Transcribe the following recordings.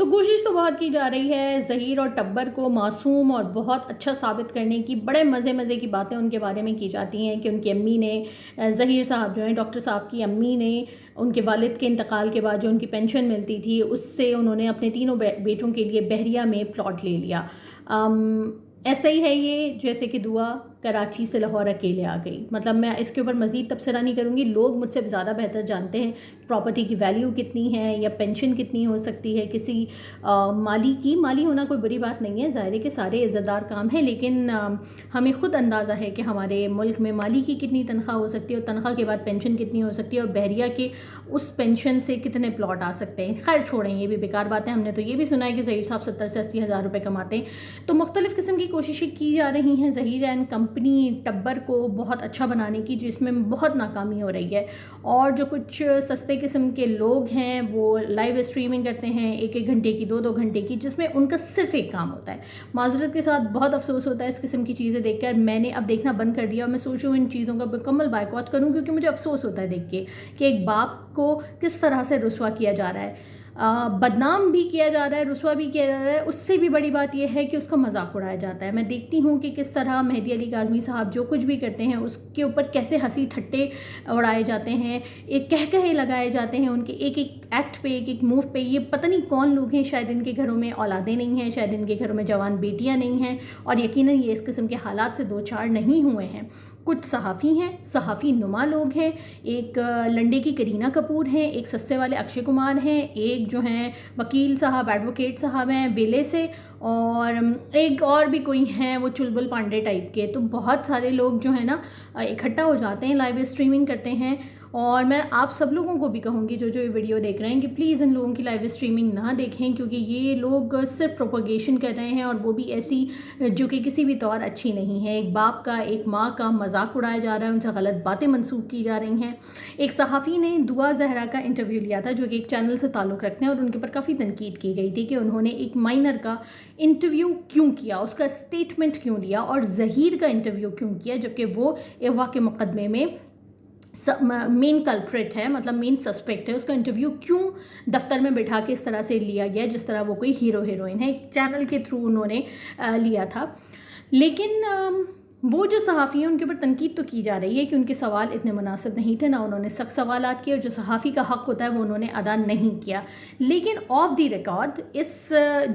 تو کوشش تو بہت کی جا رہی ہے ظہیر اور ٹبر کو معصوم اور بہت اچھا ثابت کرنے کی. بڑے مزے کی باتیں ان کے بارے میں کی جاتی ہیں کہ ان کی امی نے، ظہیر صاحب جو ہیں ڈاکٹر صاحب کی امی نے، ان کے والد کے انتقال کے بعد جو ان کی پینشن ملتی تھی اس سے انہوں نے اپنے تینوں بیٹوں کے لیے بحریہ میں پلاٹ لے لیا. ایسا ہی ہے یہ جیسے کہ دعا کراچی سے لاہور اکیلے آ گئی. مطلب میں اس کے اوپر مزید تبصرہ نہیں کروں گی، لوگ مجھ سے زیادہ بہتر جانتے ہیں پراپرٹی کی ویلیو کتنی ہے یا پینشن کتنی ہو سکتی ہے کسی مالی ہونا کوئی بری بات نہیں ہے، ظاہر ہے کہ سارے عزت دار کام ہیں، لیکن ہمیں خود اندازہ ہے کہ ہمارے ملک میں مالی کی کتنی تنخواہ ہو سکتی ہے اور تنخواہ کے بعد پینشن کتنی ہو سکتی ہے اور بحریہ کے اس پینشن سے کتنے پلاٹ آ سکتے ہیں. خیر چھوڑیں، یہ بھی بیکار بات ہے. ہم نے تو یہ بھی سنا ہے کہ ظہیر صاحب 70 سے 80 ہزار روپے کماتے ہیں. تو مختلف قسم کی کوششیں کی جا رہی ہیں ظہیر اینڈ کمپنی ٹبر کو بہت اچھا بنانے کی، جس میں بہت ناکامی ہو رہی ہے. اور جو کچھ سستے قسم کے لوگ ہیں وہ لائیو اسٹریمنگ کرتے ہیں 1 گھنٹے کی 2 گھنٹے کی، جس میں ان کا صرف ایک کام ہوتا ہے. معذرت کے ساتھ بہت افسوس ہوتا ہے اس قسم کی چیزیں دیکھ کر. میں نے اب دیکھنا بند کر دیا اور میں سوچ رہی ہوں ان چیزوں کا مکمل بائیکاٹ کروں، کیونکہ مجھے افسوس ہوتا ہے دیکھ کے کہ ایک باپ کو کس طرح سے رسوا کیا جا رہا ہے، بدنام بھی کیا جا رہا ہے، رسوا بھی کیا جا رہا ہے. اس سے بھی بڑی بات یہ ہے کہ اس کا مذاق اڑایا جاتا ہے. میں دیکھتی ہوں کہ کس طرح مہدی علی کاظمی صاحب جو کچھ بھی کرتے ہیں اس کے اوپر کیسے ہنسی ٹھٹے اڑائے جاتے ہیں، ایک کہے لگائے جاتے ہیں ان کے ایک ایکٹ پہ، ایک موو پہ. یہ پتہ نہیں کون لوگ ہیں، شاید ان کے گھروں میں اولادیں نہیں ہیں، شاید ان کے گھروں میں جوان بیٹیاں نہیں ہیں، اور یقیناً یہ اس قسم کے حالات سے 2-4 نہیں ہوئے ہیں. کچھ صحافی ہیں، صحافی نما لوگ ہیں، ایک لنڈے کی کرینہ کپور ہیں، ایک سستے والے اکشے کمار ہیں، ایک جو ہیں وکیل صاحب ایڈوکیٹ صاحب ہیں ویلے سے، اور ایک اور بھی کوئی ہیں وہ چلبل پانڈے ٹائپ کے. تو بہت سارے لوگ جو ہیں نا اکٹھا ہو جاتے ہیں، لائیو اسٹریمنگ کرتے ہیں. اور میں آپ سب لوگوں کو بھی کہوں گی جو یہ ویڈیو دیکھ رہے ہیں کہ پلیز ان لوگوں کی لائیو اسٹریمنگ نہ دیکھیں، کیونکہ یہ لوگ صرف پروپیگیشن کر رہے ہیں، اور وہ بھی ایسی جو کہ کسی بھی طور اچھی نہیں ہے. ایک باپ کا، ایک ماں کا مذاق اڑایا جا رہا ہے، ان سے غلط باتیں منسوخ کی جا رہی ہیں. ایک صحافی نے دعا زہرا کا انٹرویو لیا تھا جو کہ ایک چینل سے تعلق رکھتے ہیں، اور ان کے اوپر کافی تنقید کی گئی تھی کہ انہوں نے ایک مائنر کا انٹرویو کیوں کیا، اس کا اسٹیٹمنٹ کیوں لیا، اور ظہیر کا انٹرویو کیوں کیا، جبکہ وہ اغوا کے مقدمے میں مین کلپریٹ ہے، مطلب مین سسپیکٹ ہے. اس کا انٹرویو کیوں دفتر میں بٹھا کے اس طرح سے لیا گیا جس طرح وہ کوئی ہیرو ہیروئن ہے. ایک چینل کے تھرو انہوں نے لیا تھا. لیکن وہ جو صحافی ہیں ان کے اوپر تنقید تو کی جا رہی ہے کہ ان کے سوال اتنے مناسب نہیں تھے، نہ انہوں نے سخت سوالات کیے، اور جو صحافی کا حق ہوتا ہے وہ انہوں نے ادا نہیں کیا. لیکن آف دی ریکارڈ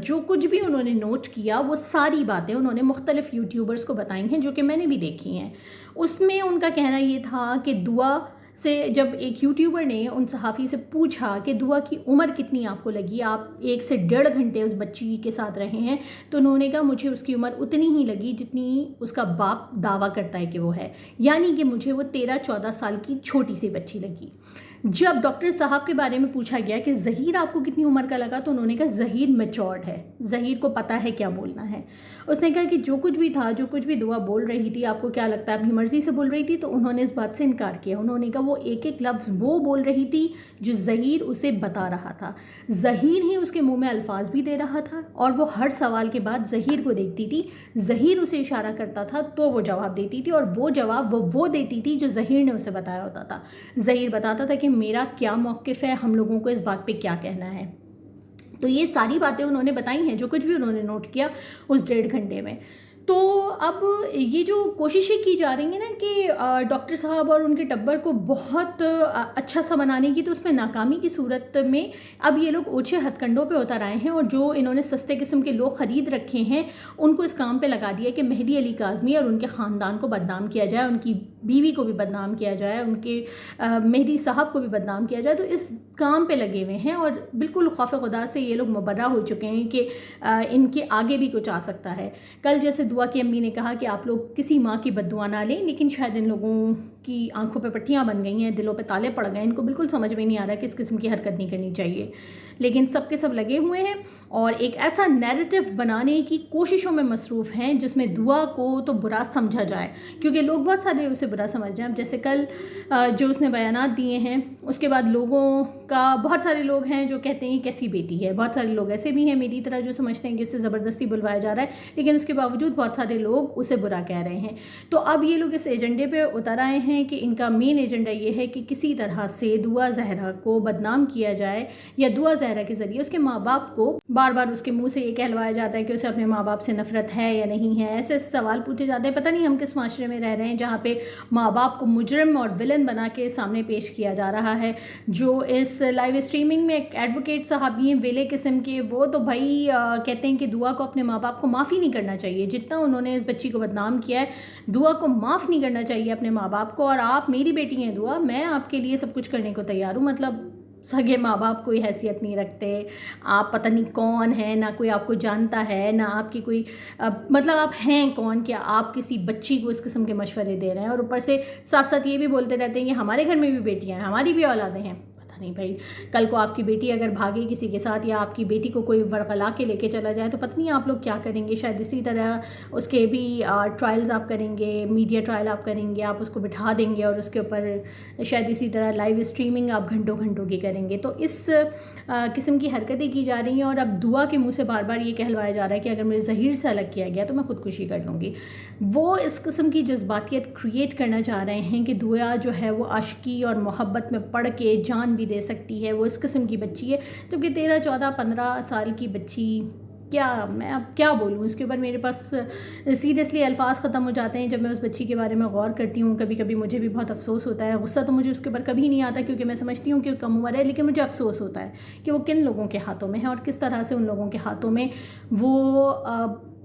جو کچھ بھی انہوں نے نوٹ کیا وہ ساری باتیں انہوں نے مختلف یوٹیوبرز کو بتائی ہیں جو کہ میں نے بھی دیکھی ہیں. اس میں ان کا کہنا یہ تھا کہ دعا سے جب ایک یوٹیوبر نے ان صحافی سے پوچھا کہ دعا کی عمر کتنی آپ کو لگی، آپ 1 سے 1.5 گھنٹے اس بچی کے ساتھ رہے ہیں، تو انہوں نے کہا مجھے اس کی عمر اتنی ہی لگی جتنی اس کا باپ دعویٰ کرتا ہے کہ وہ ہے، یعنی کہ مجھے وہ 13-14 سال کی چھوٹی سی بچی لگی. جب ڈاکٹر صاحب کے بارے میں پوچھا گیا کہ ظہیر آپ کو کتنی عمر کا لگا، تو انہوں نے کہا ظہیر میچورڈ ہے، ظہیر کو پتہ ہے کیا بولنا ہے. اس نے کہا کہ جو کچھ بھی تھا، جو کچھ بھی دعا بول رہی تھی، آپ کو کیا لگتا ہے اپنی مرضی سے بول رہی تھی؟ تو انہوں نے اس بات سے انکار کیا. انہوں نے کہا وہ ایک لفظ وہ بول رہی تھی جو ظہیر اسے بتا رہا تھا، ظہیر ہی اس کے منہ میں الفاظ بھی دے رہا تھا، اور وہ ہر سوال کے بعد ظہیر کو دیکھتی تھی، ظہیر اسے اشارہ کرتا تھا تو وہ جواب دیتی تھی، اور وہ جواب وہ دیتی تھی جو ظہیر نے اسے بتایا ہوتا تھا. ظہیر بتاتا تھا کہ میرا کیا موقف ہے، ہم لوگوں کو اس بات پہ کیا کہنا ہے. تو یہ ساری باتیں انہوں نے بتائی ہیں جو کچھ بھی انہوں نے نوٹ کیا اس 1.5 گھنٹے میں. تو اب یہ جو کوششیں کی جا رہی ہیں نا کہ ڈاکٹر صاحب اور ان کے ٹبر کو بہت اچھا سا بنانے کی، تو اس میں ناکامی کی صورت میں اب یہ لوگ اوچھے ہتھ کنڈوں پہ اتر آئے ہیں، اور جو انہوں نے سستے قسم کے لوگ خرید رکھے ہیں ان کو اس کام پہ لگا دیا کہ مہدی علی کاظمی اور ان کے خاندان کو بدنام کیا جائے، ان کی بیوی کو بھی بدنام کیا جائے، ان کے مہدی صاحب کو بھی بدنام کیا جائے. تو اس کام پہ لگے ہوئے ہیں، اور بالکل خوف خدا سے یہ لوگ مبرہ ہو چکے ہیں کہ ان کے آگے بھی کچھ آ سکتا ہے. کل جیسے دعا کی امی نے کہا کہ آپ لوگ کسی ماں کی بد دعا نہ لیں، لیکن شاید ان لوگوں کی آنکھوں پہ پٹیاں بن گئی ہیں، دلوں پہ تالے پڑ گئے ہیں، ان کو بالکل سمجھ میں نہیں آ رہا کہ اس قسم کی حرکت نہیں کرنی چاہیے. لیکن سب کے سب لگے ہوئے ہیں اور ایک ایسا نیریٹو بنانے کی کوششوں میں مصروف ہیں جس میں دعا کو تو برا سمجھا جائے، کیونکہ لوگ بہت سارے اسے برا سمجھ رہے ہیں. اب جیسے کل جو اس نے بیانات دیے ہیں، اس کے بعد لوگوں کا بہت سارے لوگ ہیں جو کہتے ہیں کیسی بیٹی ہے، بہت سارے لوگ ایسے بھی ہیں میری طرح جو سمجھتے ہیں کہ اسے زبردستی بلوایا جا رہا ہے، لیکن اس کے باوجود بہت سارے لوگ اسے برا کہہ رہے ہیں. تو اب یہ لوگ اس ایجنڈے پہ اتر آئے ہیں ہیں کہ ان کا مین ایجنڈا یہ ہے کہ کسی طرح سے دعا زہرا کو بدنام کیا جائے یا دعا زہرا کے ذریعے اس کے ماں باپ کو بار بار اس کے منہ سے یہ کہلوایا جاتا ہے کہ اسے اپنے ماں باپ سے نفرت ہے یا نہیں ہے. ایسے سوال پوچھے جاتے ہیں. پتہ نہیں ہم کس معاشرے میں رہ رہے ہیں جہاں پہ ماں باپ کو مجرم اور ولن بنا کے سامنے پیش کیا جا رہا ہے. جو اس لائیو اسٹریمنگ میں ایک ایڈوکیٹ صاحب ہیں ویلے قسم کے, وہ تو بھائی کہتے ہیں کہ دعا کو اپنے ماں باپ کو معافی نہیں کرنا چاہیے. جتنا انہوں نے اس بچی کو بدنام کیا ہے, دعا کو معاف نہیں کرنا چاہیے اپنے ماں باپ کو. اور آپ میری بیٹی ہیں دعا, میں آپ کے لیے سب کچھ کرنے کو تیار ہوں. مطلب سگے ماں باپ کوئی حیثیت نہیں رکھتے, آپ پتہ نہیں کون ہیں, نہ کوئی آپ کو جانتا ہے, نہ آپ کی کوئی مطلب آپ ہیں کون کہ آپ کسی بچی کو اس قسم کے مشورے دے رہے ہیں. اور اوپر سے ساتھ ساتھ یہ بھی بولتے رہتے ہیں کہ ہمارے گھر میں بھی بیٹیاں ہیں, ہماری بھی اولادیں ہیں. نہیں بھائی, کل کو آپ کی بیٹی اگر بھاگے کسی کے ساتھ یا آپ کی بیٹی کو کوئی ورغلا کے لے کے چلا جائے تو پتہ نہیں آپ لوگ کیا کریں گے. شاید اسی طرح اس کے بھی ٹرائلز آپ کریں گے, میڈیا ٹرائل آپ کریں گے, آپ اس کو بٹھا دیں گے اور اس کے اوپر شاید اسی طرح لائیو اسٹریمنگ آپ گھنٹوں گھنٹوں کی کریں گے. تو اس قسم کی حرکتیں کی جا رہی ہیں. اور اب دعا کے منہ سے بار بار یہ کہلوایا جا رہا ہے کہ اگر مجھے زہیر سے الگ کیا گیا تو میں خودکشی کر لوں گی. وہ اس قسم کی جذباتیت کریٹ کرنا چاہ رہے ہیں کہ دعا جو ہے وہ عاشقی اور محبت میں پڑھ کے جان بھی دے سکتی ہے. وہ اس قسم کی بچی ہے, جبکہ 13 14 15 سال کی بچی, کیا میں اب کیا بولوں اس کے اوپر. میرے پاس سیریسلی الفاظ ختم ہو جاتے ہیں جب میں اس بچی کے بارے میں غور کرتی ہوں. کبھی کبھی مجھے بھی بہت افسوس ہوتا ہے. غصہ تو مجھے اس کے اوپر کبھی نہیں آتا کیونکہ میں سمجھتی ہوں کہ وہ کم عمر ہے, لیکن مجھے افسوس ہوتا ہے کہ وہ کن لوگوں کے ہاتھوں میں ہے اور کس طرح سے ان لوگوں کے ہاتھوں میں وہ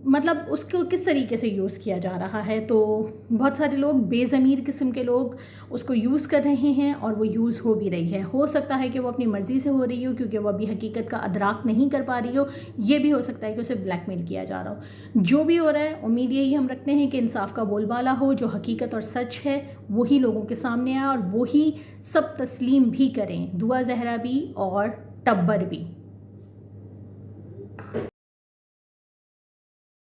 مطلب اس کو کس طریقے سے یوز کیا جا رہا ہے. تو بہت سارے لوگ, بے ضمیر قسم کے لوگ اس کو یوز کر رہے ہیں اور وہ یوز ہو بھی رہی ہے. ہو سکتا ہے کہ وہ اپنی مرضی سے ہو رہی ہو کیونکہ وہ ابھی حقیقت کا ادراک نہیں کر پا رہی ہو. یہ بھی ہو سکتا ہے کہ اسے بلیک میل کیا جا رہا ہو. جو بھی ہو رہا ہے, امید یہی ہم رکھتے ہیں کہ انصاف کا بول بالا ہو, جو حقیقت اور سچ ہے وہی لوگوں کے سامنے آئے اور وہی سب تسلیم بھی کریں, دعا زہرا بھی اور ٹبر بھی.